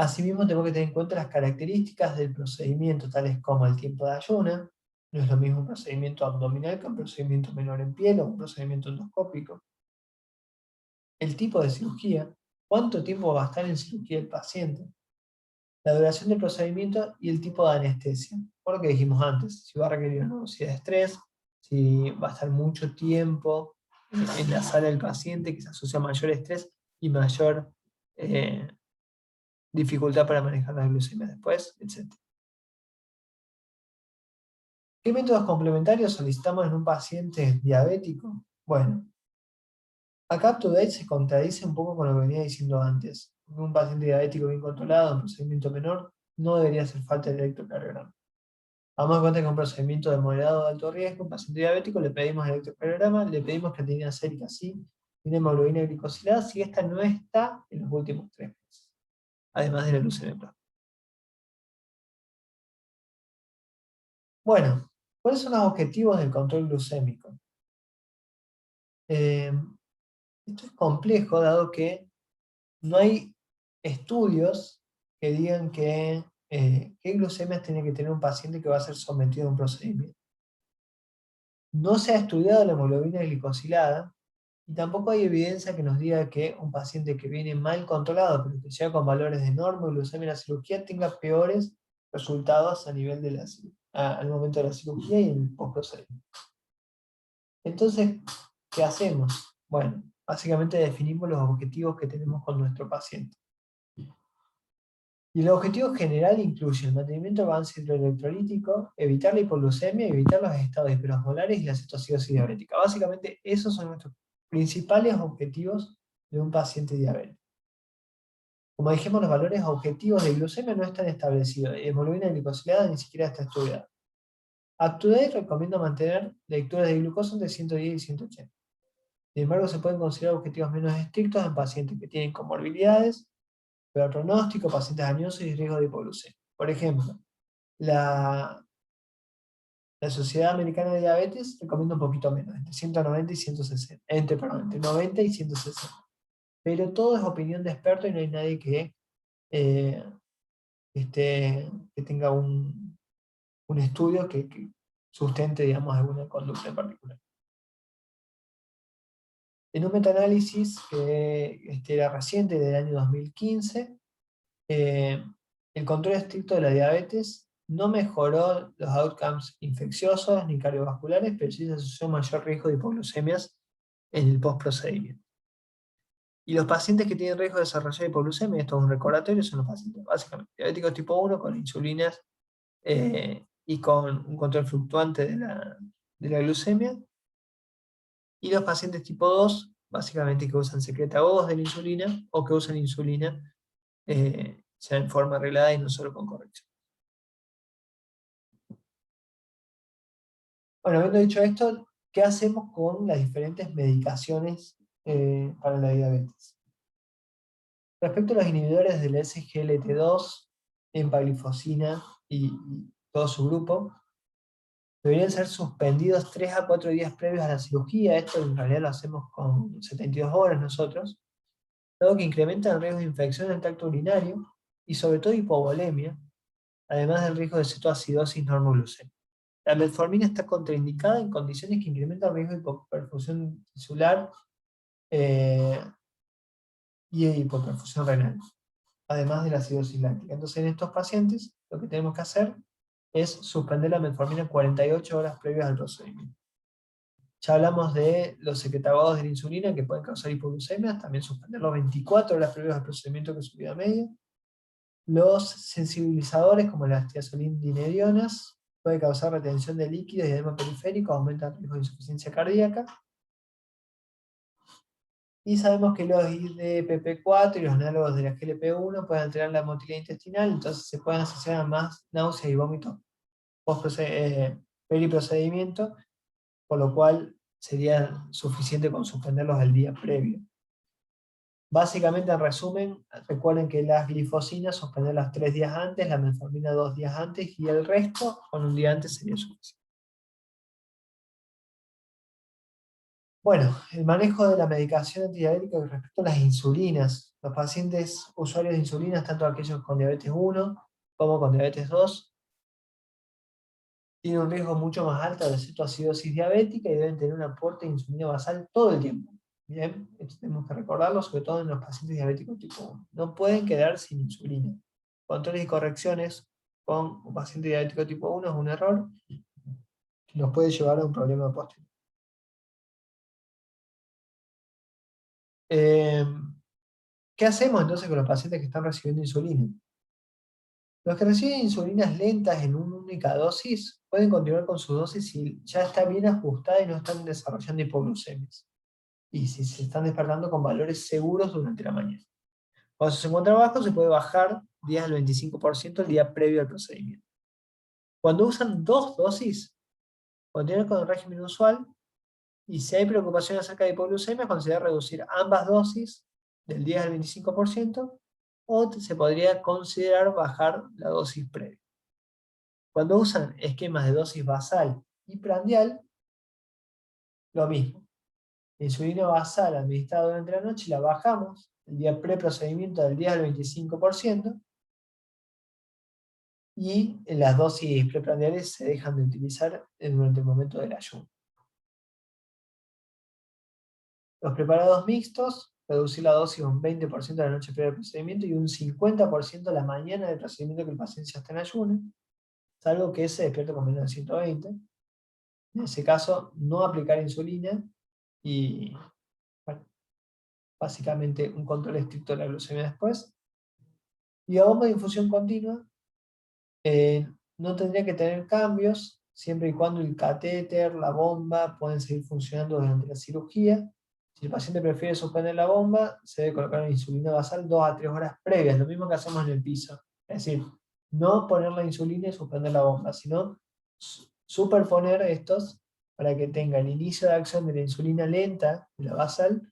Asimismo, tenemos que tener en cuenta las características del procedimiento, tales como el tiempo de ayuna. No es lo mismo un procedimiento abdominal que un procedimiento menor en piel o un procedimiento endoscópico. El tipo de cirugía, cuánto tiempo va a estar en cirugía el paciente, la duración del procedimiento y el tipo de anestesia. Por lo que dijimos antes, si va a requerir una dosis de estrés, si va a estar mucho tiempo en la sala del paciente, que se asocia a mayor estrés y mayor dificultad para manejar la glucemia después, etc. ¿Qué métodos complementarios solicitamos en un paciente diabético? Bueno, acá UpToDate se contradice un poco con lo que venía diciendo antes. Un paciente diabético bien controlado, un procedimiento menor, no debería hacer falta el electrocardiograma. Vamos a cuenta que un procedimiento de moderado o alto riesgo, un paciente diabético, le pedimos el electrocardiograma, le pedimos creatinina sérica sí, y una hemoglobina glicosilada si esta no está en los últimos 3 meses, además de la leucemia plasmática. Bueno, ¿cuáles son los objetivos del control glucémico? Eh, Esto es complejo, dado que no hay estudios que digan qué glucemias tiene que tener un paciente que va a ser sometido a un procedimiento. No se ha estudiado la hemoglobina glicosilada, Y tampoco hay evidencia que nos diga que un paciente que viene mal controlado, pero que llega con valores de norma glucemia en la cirugía, tenga peores resultados a nivel de al momento de la cirugía y en el post-procedimiento. Entonces, ¿qué hacemos? Bueno, básicamente definimos los objetivos que tenemos con nuestro paciente. Y el objetivo general incluye el mantenimiento del balance hidroelectrolítico, evitar la hipoglucemia, evitar los estados hiperosmolares y la cetoacidosis diabética. Básicamente, esos son nuestros principales objetivos de un paciente diabético. Como dijimos, los valores objetivos de glucemia no están establecidos y hemoglobina glicosilada ni siquiera está estudiada. UpToDate recomienda mantener lecturas de glucosa entre 110 y 180. Sin embargo, se pueden considerar objetivos menos estrictos en pacientes que tienen comorbilidades, peor pronóstico, pacientes añosos y riesgo de hipoglucemia. Por ejemplo, la Sociedad Americana de Diabetes recomienda un poquito menos, entre 190 y 160, entre 90 y 160. Pero todo es opinión de experto y no hay nadie eh, que tenga un estudio que sustente, digamos, alguna conducta en particular. En un metaanálisis que era reciente, del año 2015, el control estricto de la diabetes no mejoró los outcomes infecciosos ni cardiovasculares, pero sí se asoció mayor riesgo de hipoglucemias en el postprocedimiento. Y los pacientes que tienen riesgo de desarrollar hipoglucemia, esto es un recordatorio, son los pacientes básicamente diabéticos tipo 1 con insulinas y con un control fluctuante de la glucemia. Y los pacientes tipo 2, básicamente que usan secretagogues de la insulina o que usan insulina ya en forma arreglada y no solo con corrección. Bueno, habiendo dicho esto, ¿qué hacemos con las diferentes medicaciones para la diabetes? Respecto a los inhibidores del SGLT2, empaglifosina y todo su grupo, deberían ser suspendidos 3 a 4 días previos a la cirugía. Esto en realidad lo hacemos con 72 horas nosotros, dado que incrementa el riesgo de infección del tracto urinario y sobre todo hipovolemia, además del riesgo de cetoacidosis normoglucémica. La metformina está contraindicada en condiciones que incrementan el riesgo de hipoperfusión tisular eh, y hipoperfusión renal, además de la acidosis láctica. Entonces, en estos pacientes, lo que tenemos que hacer es suspender la metformina 48 horas previas al procedimiento. Ya hablamos de los secretagogues de la insulina que pueden causar hipoglucemia, también suspenderlos 24 horas previas al procedimiento, que es su vida media. Los sensibilizadores, como las tiazolinidinedionas, puede causar retención de líquidos y edema periférico, aumenta el riesgo de insuficiencia cardíaca. Y sabemos que los IDPP4 y los análogos de la GLP-1 pueden alterar la motilidad intestinal, entonces se pueden asociar a más náuseas y vómitos periprocedimiento, por lo cual sería suficiente con suspenderlos el día previo. Básicamente, en resumen, recuerden que las glifosinas suspenderlas 3 días antes, la metformina 2 días antes y el resto con un día antes sería suficiente. Bueno, el manejo de la medicación antidiabética respecto a las insulinas. Los pacientes usuarios de insulinas, tanto aquellos con diabetes 1 como con diabetes 2, tienen un riesgo mucho más alto de cetoacidosis diabética y deben tener un aporte de insulina basal todo el tiempo. Bien, esto tenemos que recordarlo, sobre todo en los pacientes diabéticos tipo 1. No pueden quedar sin insulina. Controles y correcciones con un paciente diabético tipo 1 es un error que nos puede llevar a un problema posterior. ¿Qué hacemos entonces con los pacientes que están recibiendo insulina? Los que reciben insulinas lentas en una única dosis pueden continuar con su dosis si ya está bien ajustada y no están desarrollando hipoglucemias. Y si se están despertando con valores seguros durante la mañana. Cuando se encuentra bajo, se puede bajar 10 al 25% el día previo al procedimiento. Cuando usan 2 dosis, continuar con el régimen usual, y si hay preocupación acerca de hipoglucemia, considerar reducir ambas dosis del 10 al 25%, o se podría considerar bajar la dosis previa. Cuando usan esquemas de dosis basal y prandial, lo mismo. La insulina basal administrada durante la noche la bajamos el día pre-procedimiento del 10 al 25%, y las dosis preprandiales se dejan de utilizar durante el momento del ayuno. Los preparados mixtos, reducir la dosis un 20% la noche previa al procedimiento y un 50% la mañana del procedimiento que el paciente ya está en ayuno, salvo que se despierte con menos de 120. En ese caso, no aplicar insulina y, bueno, básicamente un control estricto de la glucemia después. Y a bomba de infusión continua, no tendría que tener cambios, siempre y cuando el catéter, la bomba, pueden seguir funcionando durante la cirugía. Si el paciente prefiere suspender la bomba, se debe colocar una insulina basal 2 a 3 horas previas, lo mismo que hacemos en el piso. Es decir, no poner la insulina y suspender la bomba, sino superponer estos para que tenga el inicio de acción de la insulina lenta, de la basal,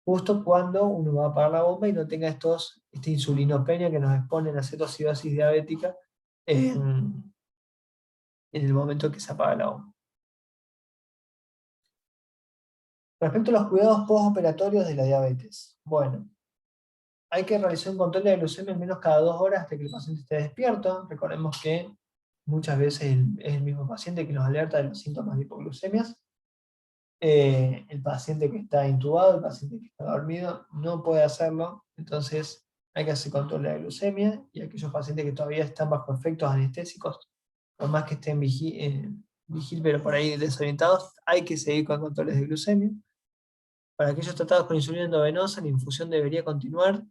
justo cuando uno va a apagar la bomba y no tenga esta insulinopenia que nos exponen a cetocidosis diabética en el momento que se apaga la bomba. Respecto a los cuidados postoperatorios de la diabetes. Bueno, hay que realizar un control de la glucemia al menos cada 2 horas hasta que el paciente esté despierto. Recordemos que muchas veces es el mismo paciente que nos alerta de los síntomas de hipoglucemias. El paciente que está intubado, el paciente que está dormido, no puede hacerlo. Entonces hay que hacer control de la glucemia, y aquellos pacientes que todavía están bajo efectos anestésicos, por más que estén vigil, pero por ahí desorientados, hay que seguir con controles de glucemia. Para aquellos tratados con insulina endovenosa, la infusión debería continuar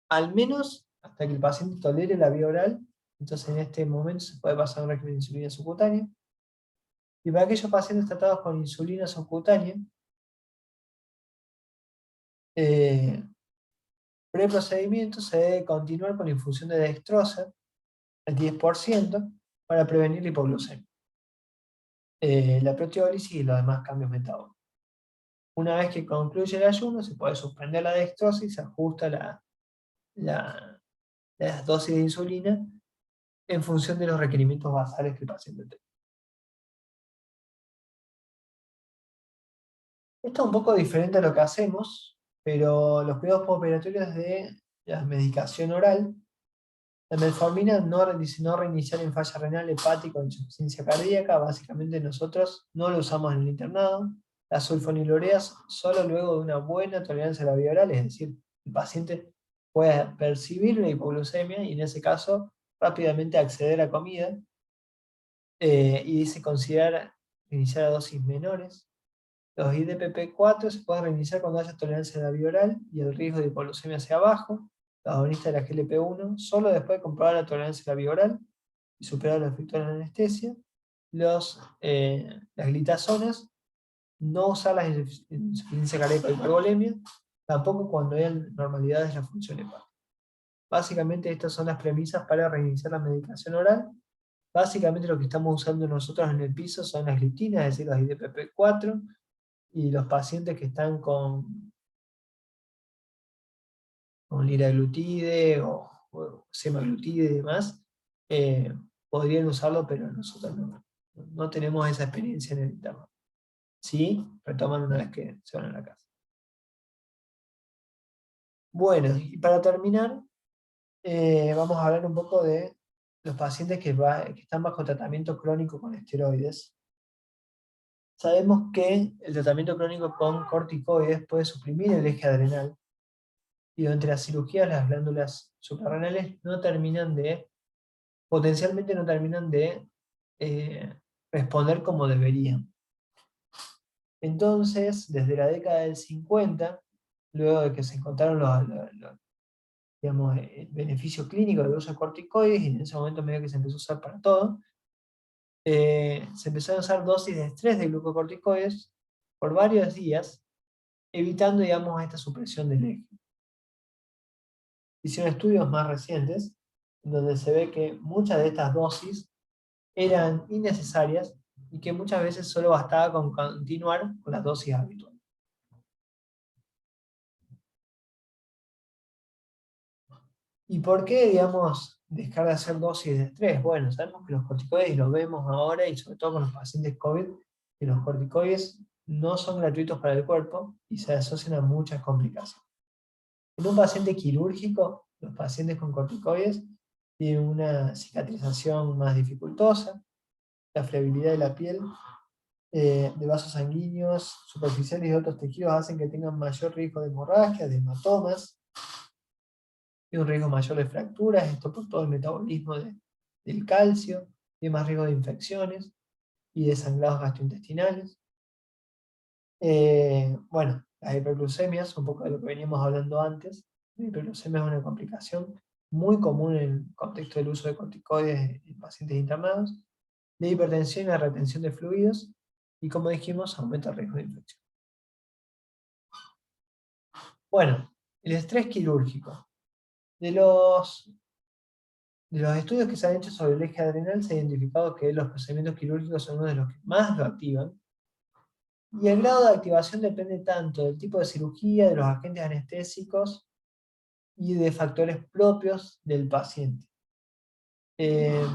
al menos hasta que el paciente tolere la vía oral. Entonces en este momento se puede pasar a un régimen de insulina subcutánea. Y para aquellos pacientes tratados con insulina subcutánea, preprocedimiento se debe continuar con la infusión de dextrosa al 10% para prevenir la hipoglucemia, la proteólisis y los demás cambios metabólicos. Una vez que concluye el ayuno, se puede suspender la dextrosa y se ajusta las dosis de insulina en función de los requerimientos basales que el paciente tenga. Esto es un poco diferente a lo que hacemos, pero los cuidados postoperatorios de la medicación oral, la metformina dice no reiniciar en falla renal, hepática o insuficiencia cardíaca. Básicamente nosotros no lo usamos en el internado. Las sulfonilureas solo luego de una buena tolerancia a la vía oral, es decir, el paciente puede percibir la hipoglucemia y en ese caso rápidamente acceder a comida, y dice considerar iniciar a dosis menores. Los IDPP-4 se pueden reiniciar cuando haya tolerancia a la vía oral y el riesgo de hipoglucemia sea bajo. Los agonistas de la GLP-1 solo después de comprobar la tolerancia a la vía oral y superar los efectos de la anestesia. Las glitazonas, no usar la insuficiencia cardíaca y hipervolemia, tampoco cuando hay normalidades de la función hepática. Básicamente estas son las premisas para reiniciar la medicación oral. Básicamente lo que estamos usando nosotros en el piso son las gliptinas, es decir, los IDPP-4, y los pacientes que están con liraglutide o semaglutide y demás, podrían usarlo, pero nosotros no tenemos esa experiencia en el internado. Sí, retoman una vez que se van a la casa. Bueno, y para terminar, vamos a hablar un poco de los pacientes que están bajo tratamiento crónico con esteroides. Sabemos que el tratamiento crónico con corticoides puede suprimir el eje adrenal, y durante las cirugías las glándulas suprarrenales potencialmente no terminan de responder como deberían. Entonces, desde la década del 50, luego de que se encontraron digamos, el beneficio clínico del uso de corticoides, y en ese momento medio que se empezó a usar para todo, se empezaron a usar dosis de estrés de glucocorticoides por varios días, evitando, digamos, esta supresión del eje. Hicieron estudios más recientes, en donde se ve que muchas de estas dosis eran innecesarias y que muchas veces solo bastaba con continuar con las dosis habituales. ¿Y por qué, digamos, dejar de hacer dosis de estrés? Bueno, sabemos que los corticoides, y lo vemos ahora, y sobre todo con los pacientes COVID, que los corticoides no son gratuitos para el cuerpo y se asocian a muchas complicaciones. En un paciente quirúrgico, los pacientes con corticoides tienen una cicatrización más dificultosa, la friabilidad de la piel de vasos sanguíneos superficiales y otros tejidos hacen que tengan mayor riesgo de hemorragia, de hematomas, y un riesgo mayor de fracturas, esto por todo el metabolismo del calcio, y más riesgo de infecciones y de sangrados gastrointestinales. Bueno, las hiperglucemias, un poco de lo que veníamos hablando antes. La hiperglucemia es una complicación muy común en el contexto del uso de corticoides en pacientes internados, de hipertensión y la retención de fluidos, y como dijimos, aumenta el riesgo de infección. Bueno, el estrés quirúrgico. De los estudios que se han hecho sobre el eje adrenal, se ha identificado que los procedimientos quirúrgicos son uno de los que más lo activan. Y el grado de activación depende tanto del tipo de cirugía, de los agentes anestésicos y de factores propios del paciente. Eh,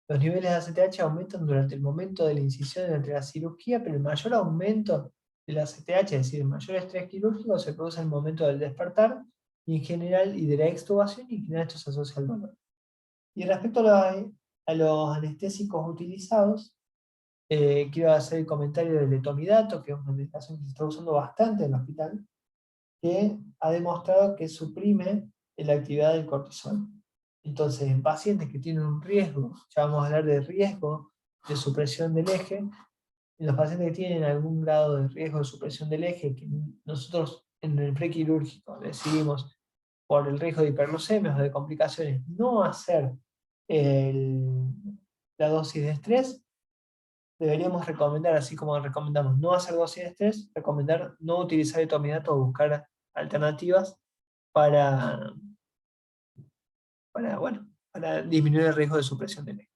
los niveles de ACTH aumentan durante el momento de la incisión entre la cirugía, pero el mayor aumento del ACTH, es decir, el mayor estrés quirúrgico, se produce en el momento del despertar y en general, y de la extubación, y en general esto se asocia al dolor. Y respecto a los anestésicos utilizados, quiero hacer el comentario del etomidato, que es una medicación que se está usando bastante en el hospital, que ha demostrado que suprime la actividad del cortisol. Entonces, en pacientes que tienen un riesgo, ya vamos a hablar de riesgo de supresión del eje, en los pacientes que tienen algún grado de riesgo de supresión del eje, que nosotros en el prequirúrgico decidimos por el riesgo de hiperglucemias o de complicaciones no hacer el- la dosis de estrés, deberíamos recomendar, así como recomendamos no hacer dosis de estrés, recomendar no utilizar etomidato o buscar alternativas para, bueno, para disminuir el riesgo de supresión del eje.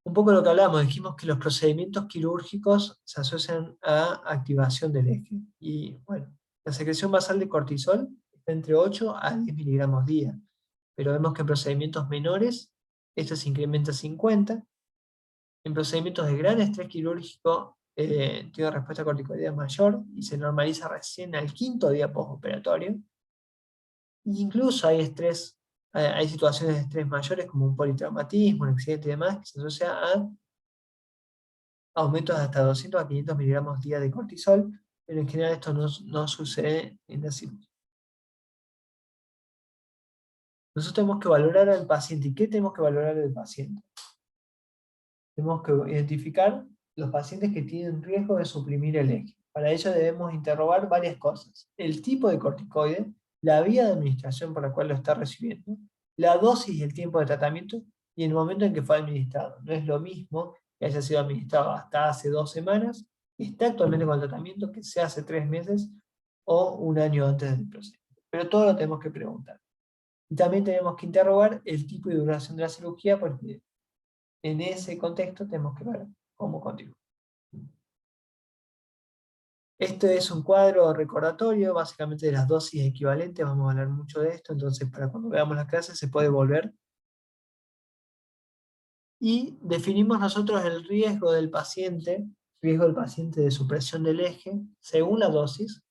Un poco lo que hablamos, dijimos que los procedimientos quirúrgicos se asocian a activación del eje. Y bueno, la secreción basal de cortisol está entre 8 a 10 miligramos día, pero vemos que en procedimientos menores esto se incrementa a 50. En procedimientos de gran estrés quirúrgico tiene respuesta corticoidea mayor y se normaliza recién al quinto día postoperatorio. Incluso hay situaciones de estrés mayores como un politraumatismo, un accidente y demás, que se asocia a aumentos de hasta 200 a 500 miligramos día de cortisol, pero en general esto no sucede en la cirugía. Nosotros tenemos que valorar al paciente. ¿Y qué tenemos que valorar del paciente? Tenemos que identificar los pacientes que tienen riesgo de suprimir el eje. Para ello debemos interrogar varias cosas. El tipo de corticoide, la vía de administración por la cual lo está recibiendo, la dosis y el tiempo de tratamiento y el momento en que fue administrado. No es lo mismo que haya sido administrado hasta hace 2 semanas, que está actualmente con el tratamiento, que sea hace 3 meses o un año antes del proceso. Pero todo lo tenemos que preguntar. Y también tenemos que interrogar el tipo y duración de la cirugía, porque en ese contexto tenemos que ver cómo continúa. Este es un cuadro recordatorio, básicamente de las dosis equivalentes, vamos a hablar mucho de esto, entonces para cuando veamos las clases se puede volver. Y definimos nosotros el riesgo del paciente de supresión del eje, según la dosis,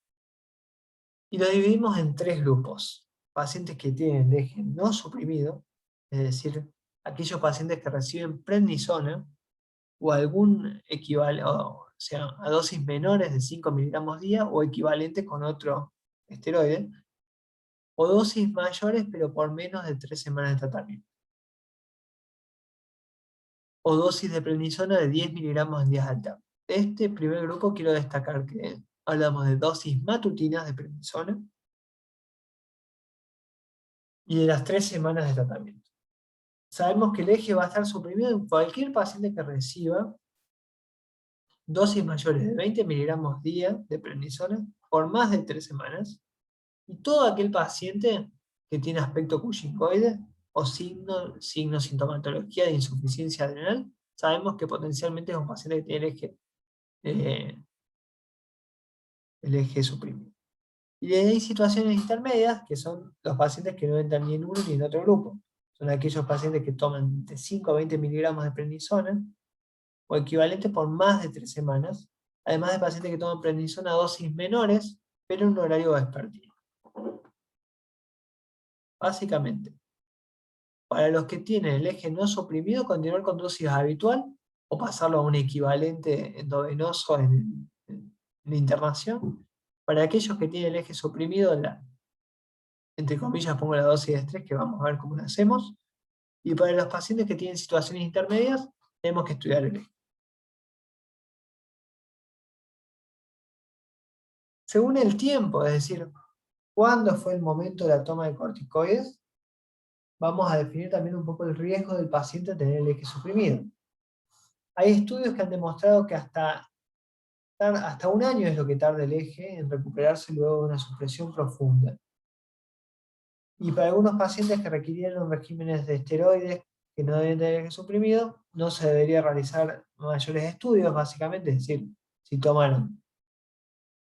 y lo dividimos en 3 grupos. Pacientes que tienen el eje no suprimido, es decir, aquellos pacientes que reciben prednisona, o algún equivalente, o sea, a dosis menores de 5 miligramos día o equivalente con otro esteroide, o dosis mayores pero por menos de 3 semanas de tratamiento, o dosis de prednisona de 10 miligramos en días alta. De este primer grupo quiero destacar que hablamos de dosis matutinas de prednisona y de las 3 semanas de tratamiento. Sabemos que el eje va a estar suprimido en cualquier paciente que reciba dosis mayores de 20 miligramos día de prednisona por más de 3 semanas, y todo aquel paciente que tiene aspecto cushingoide o sintomatología de insuficiencia adrenal, sabemos que potencialmente es un paciente que tiene eh, el eje suprimido. Y hay situaciones intermedias que son los pacientes que no entran ni en uno ni en otro grupo. Son aquellos pacientes que toman de 5 a 20 miligramos de prednisona o equivalente por más de 3 semanas, además de pacientes que toman prednisona a dosis menores, pero en un horario vespertino. Básicamente, Para los que tienen el eje no suprimido, continuar con dosis habitual o pasarlo a un equivalente endovenoso en la internación. Para aquellos que tienen el eje suprimido, entre comillas pongo la dosis de estrés, que vamos a ver cómo lo hacemos. Y para los pacientes que tienen situaciones intermedias, tenemos que estudiar el eje. Según el tiempo, es decir, cuándo fue el momento de la toma de corticoides, vamos a definir también un poco el riesgo del paciente de tener el eje suprimido. Hay estudios que han demostrado que hasta un año es lo que tarda el eje en recuperarse luego de una supresión profunda. Y para algunos pacientes que requirieron regímenes de esteroides que no deben tener eje suprimido, no se debería realizar mayores estudios, básicamente, es decir, si tomaron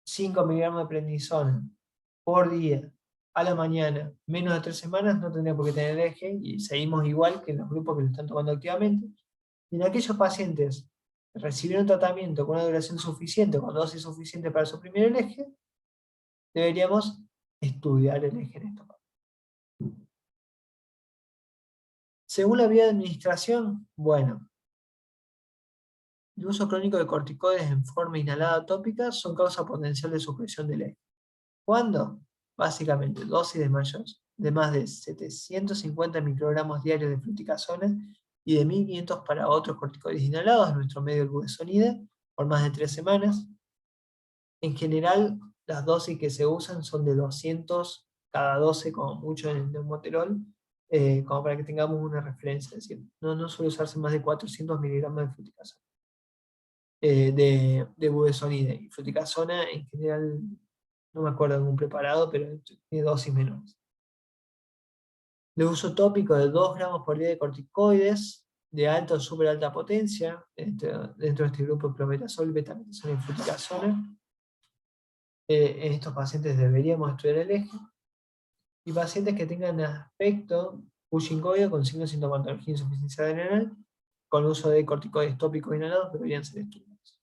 5 miligramos de prednisona por día a la mañana, menos de 3 semanas, no tendría por qué tener eje y seguimos igual que en los grupos que lo están tomando activamente. Y en aquellos pacientes que recibieron tratamiento con una duración suficiente, con dosis suficiente para suprimir el eje, deberíamos estudiar el eje en estos casos. Según la vía de administración, bueno, el uso crónico de corticoides en forma inhalada tópica son causa potencial de supresión del eje. ¿Cuándo? Básicamente, dosis de más de 750 microgramos diarios de fluticasona y de 1500 para otros corticoides inhalados, nuestro medio el budesonide, por más de 3 semanas. En general, las dosis que se usan son de 200 cada 12, como mucho en el neumoterol, como para que tengamos una referencia. Es decir, no suele usarse más de 400 miligramos de fluticasona, de budesonide. Y fluticasona en general, no me acuerdo de un preparado, pero tiene dosis menores. De uso tópico de 2 gramos por día de corticoides de alta o super alta potencia, dentro de este grupo clobetasol, betametasona y fluticasona. En estos pacientes deberíamos estudiar el eje. Y pacientes que tengan aspecto Cushing-Coide con signos de sintomatología e insuficiencia adrenal, con uso de corticoides tópicos inhalados, deberían ser estudiados.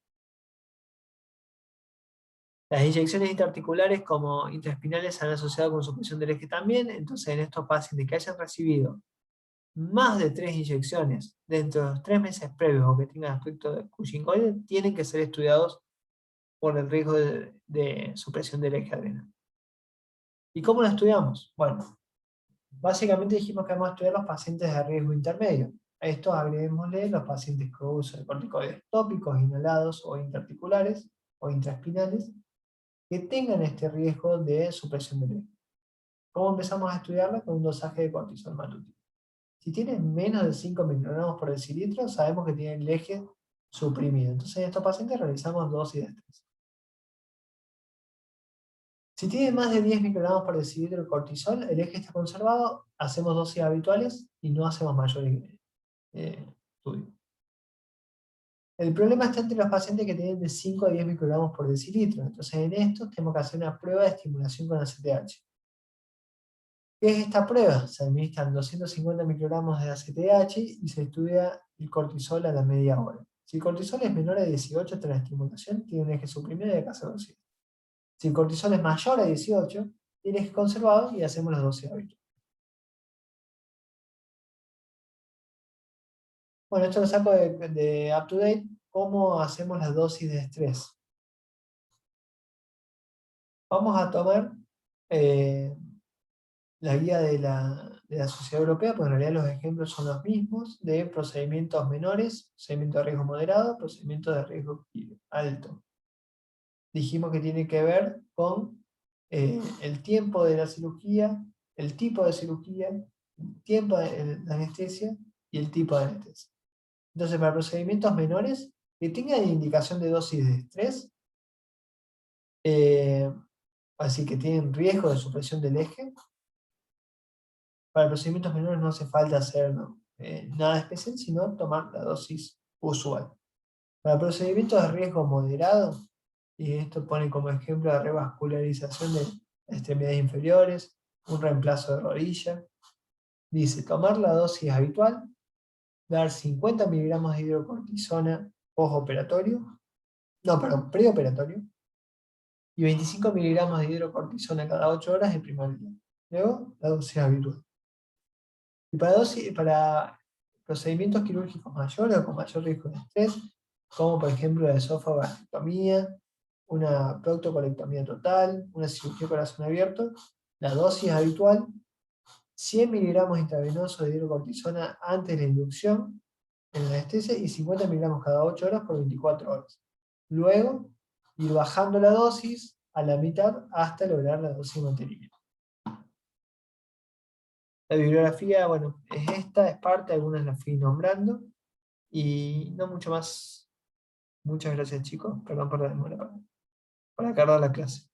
Las inyecciones interarticulares como intraespinales se han asociado con supresión del eje también, entonces en estos pacientes que hayan recibido más de 3 inyecciones dentro de los 3 meses previos o que tengan aspecto de Cushing-Coide, tienen que ser estudiados por el riesgo de supresión del eje adrenal. ¿Y cómo lo estudiamos? Bueno, básicamente dijimos que vamos a estudiar los pacientes de riesgo intermedio. A estos agreguémosle los pacientes con uso de corticoides tópicos, inhalados o interarticulares o intraespinales que tengan este riesgo de supresión del eje. ¿Cómo empezamos a estudiarla? Con un dosaje de cortisol matutino. Si tienen menos de 5 microgramos por decilitro, sabemos que tienen el eje suprimido. Entonces en estos pacientes realizamos dosis de estrés. Si tiene más de 10 microgramos por decilitro de cortisol, el eje está conservado, hacemos dosis habituales y no hacemos mayores estudios. El problema está entre los pacientes que tienen de 5 a 10 microgramos por decilitro. Entonces en estos tenemos que hacer una prueba de estimulación con ACTH. ¿Qué es esta prueba? Se administran 250 microgramos de ACTH y se estudia el cortisol a la media hora. Si el cortisol es menor a 18 tras la estimulación, tiene un eje suprimido y hay que hacer dosis. Si el cortisol es mayor a 18, tiene eje conservado y hacemos las dosis habituales. Bueno, esto lo saco de UpToDate. ¿Cómo hacemos las dosis de estrés? Vamos a tomar la guía de la Sociedad Europea, porque en realidad los ejemplos son los mismos, de procedimientos menores, procedimiento de riesgo moderado, procedimiento de riesgo alto. Dijimos que tiene que ver con el tiempo de la cirugía, el tipo de cirugía, el tiempo de la anestesia y el tipo de anestesia. Entonces, para procedimientos menores que tengan indicación de dosis de estrés, así que tienen riesgo de supresión del eje, para procedimientos menores no hace falta hacer nada especial, sino tomar la dosis usual. Para procedimientos de riesgo moderado, y esto pone como ejemplo la revascularización de extremidades inferiores, un reemplazo de rodilla, dice tomar la dosis habitual, dar 50 miligramos de hidrocortisona postoperatorio, no, perdón, preoperatorio, y 25 miligramos de hidrocortisona cada 8 horas el primer día. Luego, la dosis habitual. Y para procedimientos quirúrgicos mayores o con mayor riesgo de estrés, como por ejemplo la esofagectomía, una proctocolectomía total, una cirugía corazón abierto, la dosis habitual, 100 miligramos intravenosos de hidrocortisona antes de la inducción en la anestesia y 50 miligramos cada 8 horas por 24 horas. Luego, ir bajando la dosis a la mitad hasta lograr la dosis mantenimiento. La bibliografía, bueno, es esta, es parte, algunas las fui nombrando, y no mucho más. Muchas gracias, chicos. Perdón por la demora para cargar la clase.